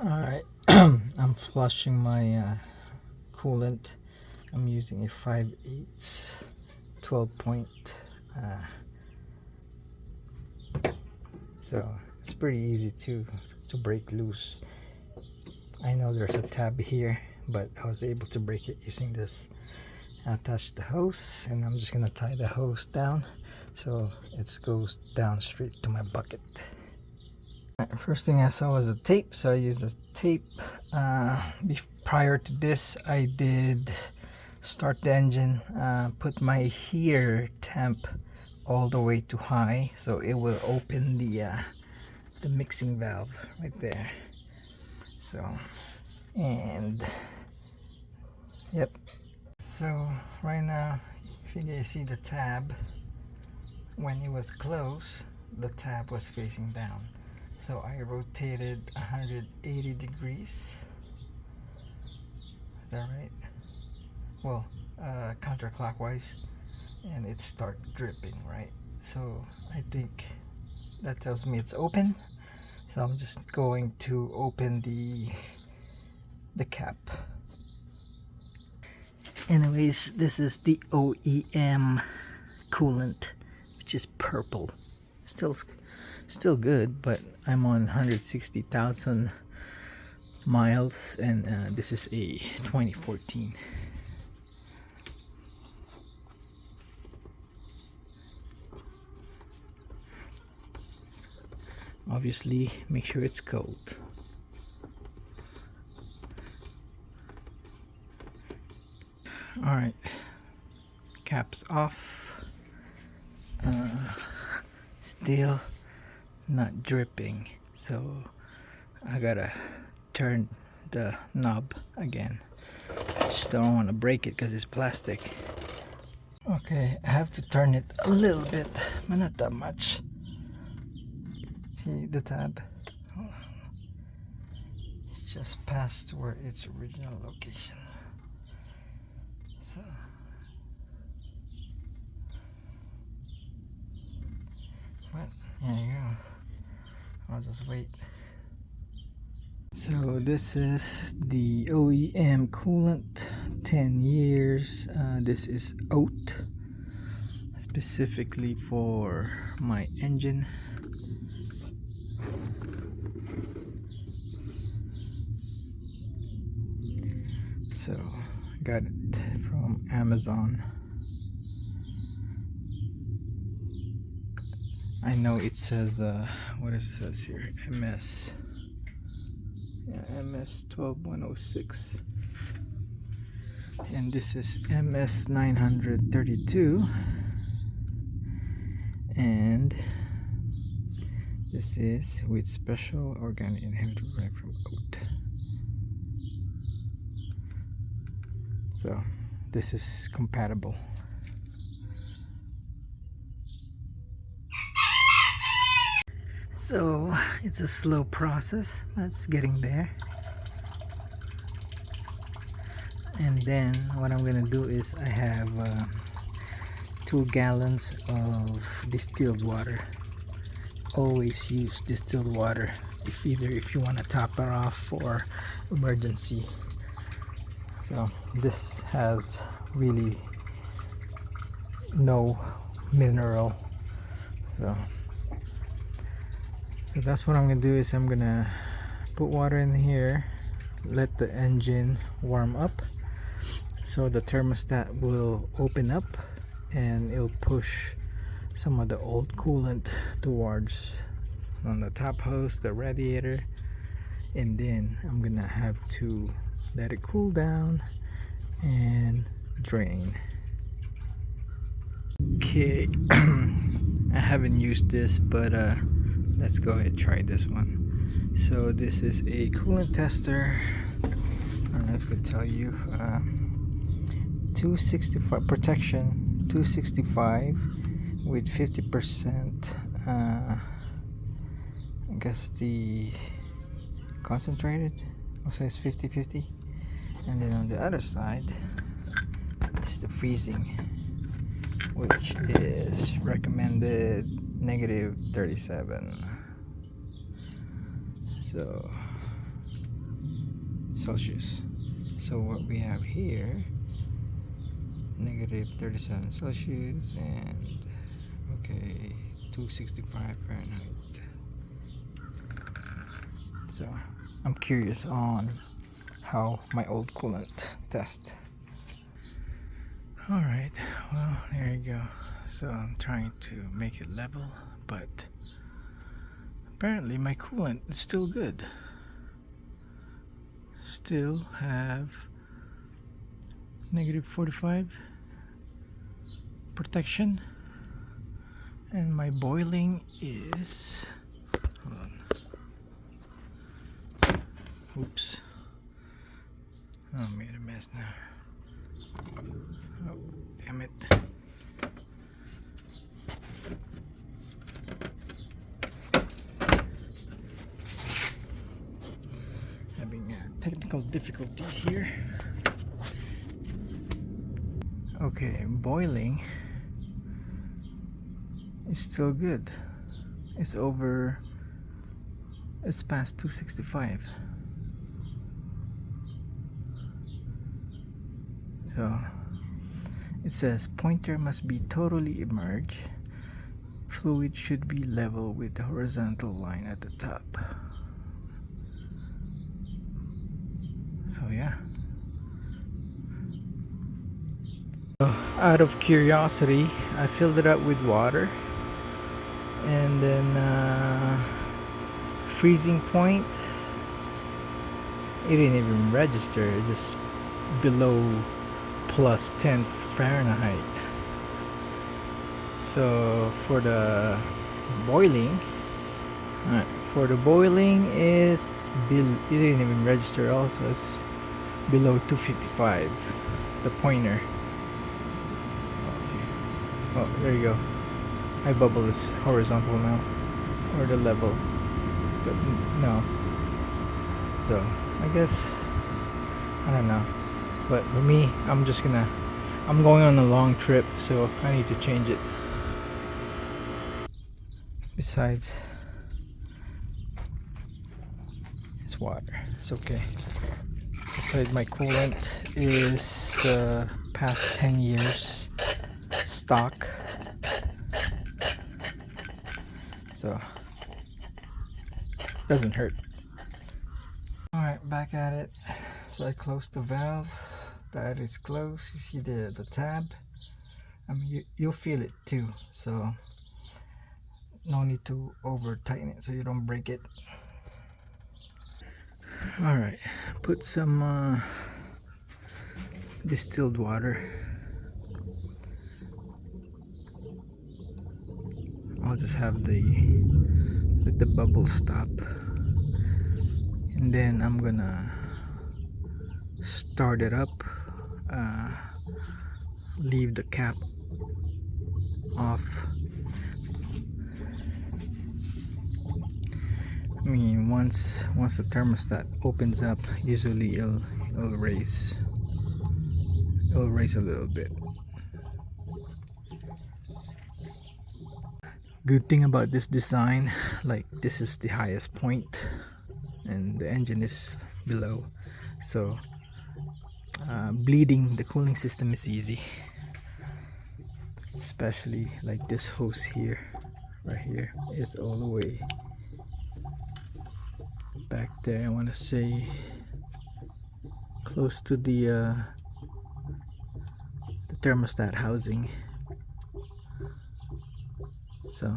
Alright, I'm flushing my coolant. I'm using a 5/8 12 point. So it's pretty easy to break loose. I know there's a tab here, but I was able to break it using this. I attached the hose, and I'm just gonna tie the hose down so it goes down straight to my bucket. First thing I saw was the tape, so I used this tape. Prior to this, I did start the engine, put my heater temp all the way to high, so it will open the mixing valve right there. So, and yep. So right now, if you guys see the tab, when it was closed, the tab was facing down. So I rotated 180 degrees. Is that right? Well, counterclockwise, and it started dripping, right? So I think that tells me it's open. So I'm just going to open the cap. Anyways, this is the OEM coolant, which is purple. Still good, but I'm on 160,000 miles, and this is a 2014. Obviously, make sure it's cold. Alright, caps off. Still not dripping, so I gotta turn the knob again. Just don't want to break it because it's plastic. Okay, I have to turn it a little bit, but not that much. See the tab? It's just past where its original location. So but there you go. I'll just wait. So this is the OEM coolant, 10 years. This is OAT, specifically for my engine. So got it from Amazon. I know it says what it says here, MS. Yeah, MS 12106, and this is MS 932, and this is with special organic inhibitor right from OAT. So this is compatible. So it's a slow process, but it's getting there. And then what I'm gonna do is I have 2 gallons of distilled water. Always use distilled water if you want to top it off for emergency. So this has really no mineral. So that's what I'm gonna do is I'm gonna put water in here, let the engine warm up, so the thermostat will open up and it'll push some of the old coolant towards on the top hose, the radiator, and then I'm gonna have to let it cool down and drain. Okay. I haven't used this, but let's go ahead and try this one. So this is a coolant tester. I don't know if I could tell you. 265 protection, 265 with 50%. I guess the concentrated. Also it's 50-50. And then on the other side is the freezing, which is recommended -37. So Celsius. So what we have here, negative 37 Celsius and okay, 265 Fahrenheit. So I'm curious on how my old coolant test. Alright, well, there you go. So I'm trying to make it level, but apparently my coolant is still good. Still have negative 45 protection, and my boiling is, hold on, oops, oh, I made a mess now. Oh, damn it. Having a technical difficulty here. Okay, boiling is still good. It's past 265. So it says pointer must be totally immersed. Fluid should be level with the horizontal line at the top. So yeah. Out of curiosity, I filled it up with water, and then freezing point, it didn't even register. It just below plus 10 Fahrenheit. So for the boiling, is it didn't even register. Also, it's below 255. The pointer. Oh, there you go. My bubble is horizontal now, or the level, but no. So I guess, I don't know. But for me, I'm going on a long trip, so I need to change it. Besides, it's water. It's okay. Besides, my coolant is past 10 years stock. So doesn't hurt. Alright, back at it. So I closed the valve. That is closed. You see the tab. I mean, you'll feel it too. So no need to over tighten it so you don't break it. Alright, put some distilled water. I'll just have let the bubbles stop, and then I'm gonna start it up, leave the cap off. I mean, once the thermostat opens up, usually it'll raise a little bit. Good thing about this design, like this is the highest point and the engine is below, so bleeding the cooling system is easy, especially like this hose here, right here, is all the way back there. I want to say close to the thermostat housing. So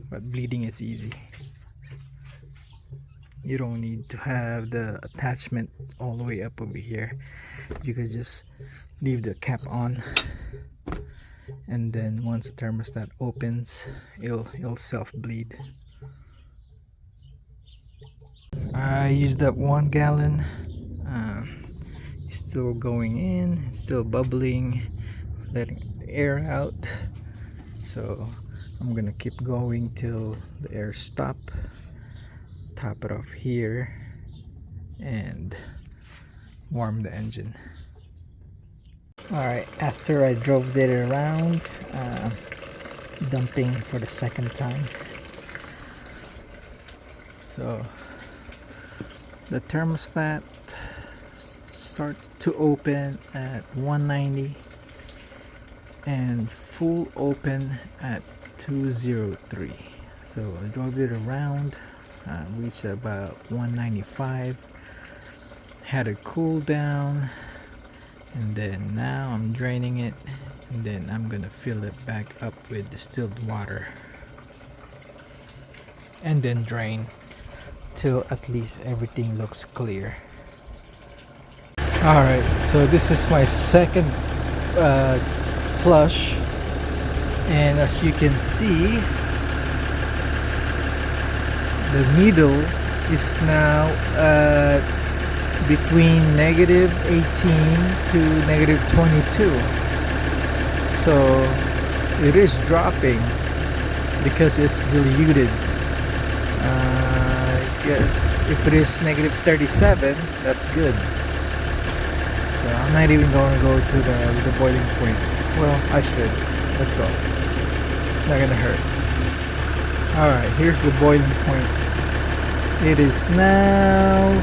but bleeding is easy. You don't need to have the attachment all the way up over here. You could just leave the cap on, and then once the thermostat opens, it'll self bleed. I used up 1 gallon. It's still going in, still bubbling, letting the air out. So I'm gonna keep going till the air stop. Top it off here and warm the engine. Alright, after I drove it around, dumping for the second time. So the thermostat starts to open at 190 and full open at 203. So I drove it around, reached about 195, had it cool down, and then now I'm draining it, and then I'm gonna fill it back up with distilled water and then drain till at least everything looks clear. Alright, so this is my second flush, and as you can see, the needle is now between -18 to -22. So it is dropping because it's diluted. Yes, if it is -37, that's good. So I'm not even going to go to the boiling point. Well, I should. Let's go. It's not gonna hurt. Alright, here's the boiling point. It is now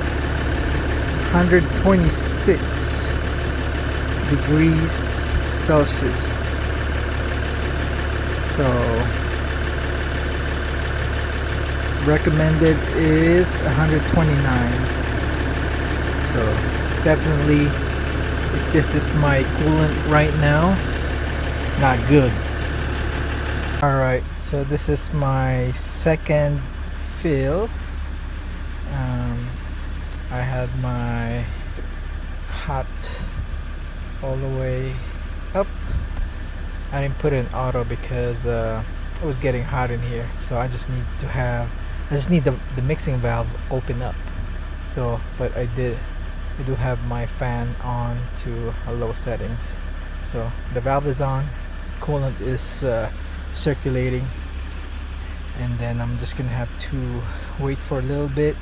126 degrees Celsius. So recommended is 129. So definitely, if this is my coolant right now, not good. Alright, so this is my second fill. I had my hot all the way up. I didn't put it in auto because it was getting hot in here, so I just need the mixing valve open up. So but I do have my fan on to a low settings, so the valve is on, coolant is circulating, and then I'm just gonna have to wait for a little bit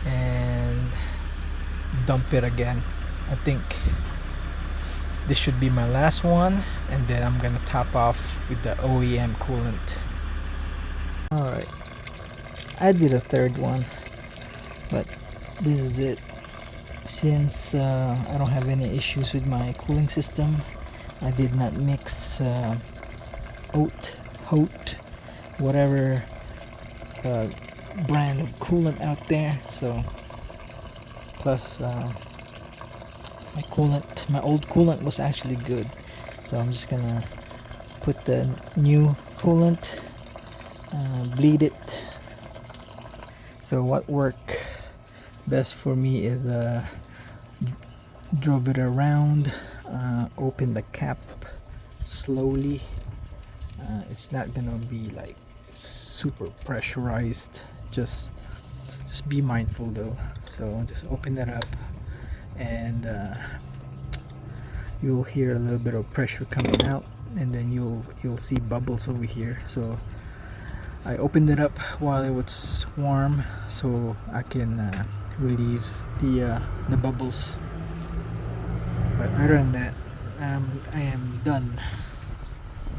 and dump it again. I think this should be my last one, and then I'm gonna top off with the OEM coolant. Alright, I did a third one, but this is it. Since I don't have any issues with my cooling system, I did not mix OAT, whatever brand of coolant out there. So plus my old coolant was actually good, so I'm just gonna put the new coolant, bleed it. So what worked best for me is drove it around, open the cap slowly. It's not gonna be like super pressurized, just be mindful though. So just open that up, and you'll hear a little bit of pressure coming out, and then you'll see bubbles over here. So I opened it up while it was warm so I can relieve the bubbles. But other than that, I am done.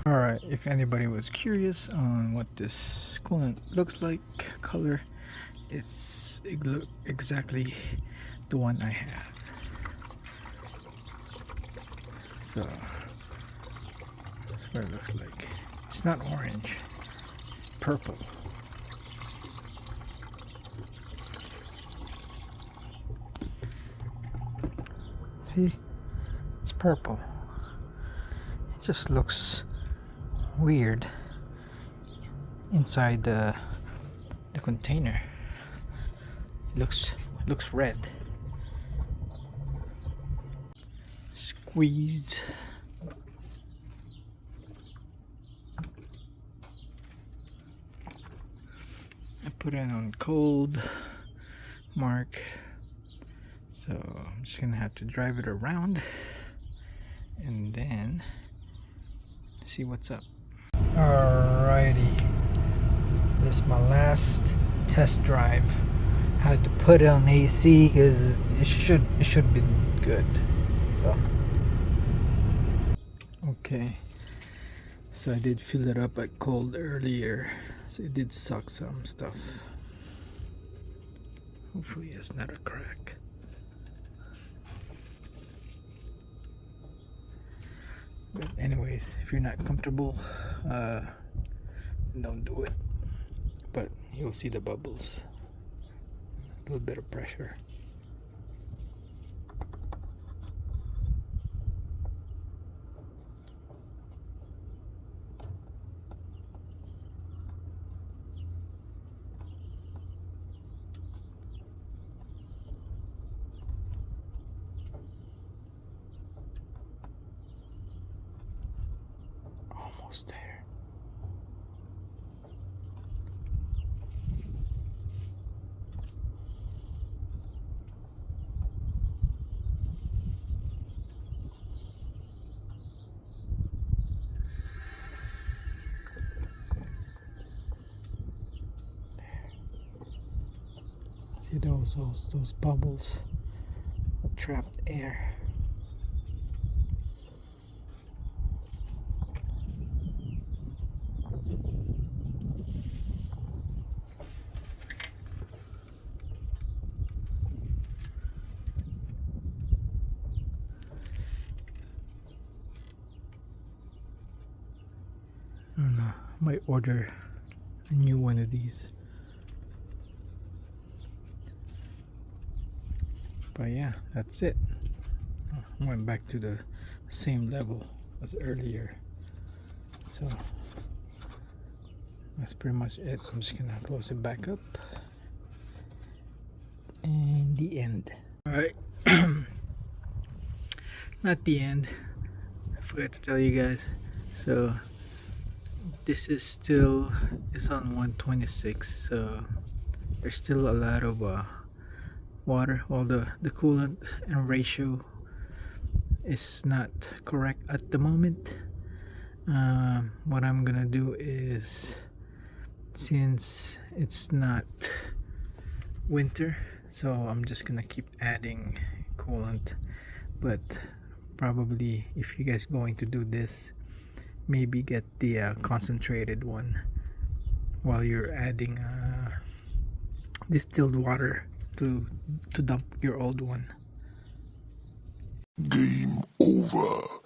Alright, if anybody was curious on what this coolant looks like, color, it's exactly the one I have. So that's what it looks like. It's not orange, it's purple. See, it's purple. It just looks weird inside the container. It looks red. Squeeze. I put it on cold mark, so I'm just gonna have to drive it around and then see what's up. Alrighty, this is my last test drive. I had to put it on AC because it should be good. So okay, So I did fill it up at cold earlier, so it did suck some stuff. Hopefully it's not a crack. But anyways, if you're not comfortable, don't do it. But you'll see the bubbles, a little bit of pressure. Almost there. See those bubbles of trapped air. I don't know, I might order a new one of these. But yeah, that's it. I went back to the same level as earlier. So that's pretty much it. I'm just gonna close it back up. And the end. Alright. Not the end. I forgot to tell you guys. So this is still, it's on 126, so there's still a lot of water. Well, the coolant and ratio is not correct at the moment. What I'm gonna do is, since it's not winter, so I'm just gonna keep adding coolant. But probably if you guys going to do this, maybe get the concentrated one while you're adding distilled water to dump your old one. Game over.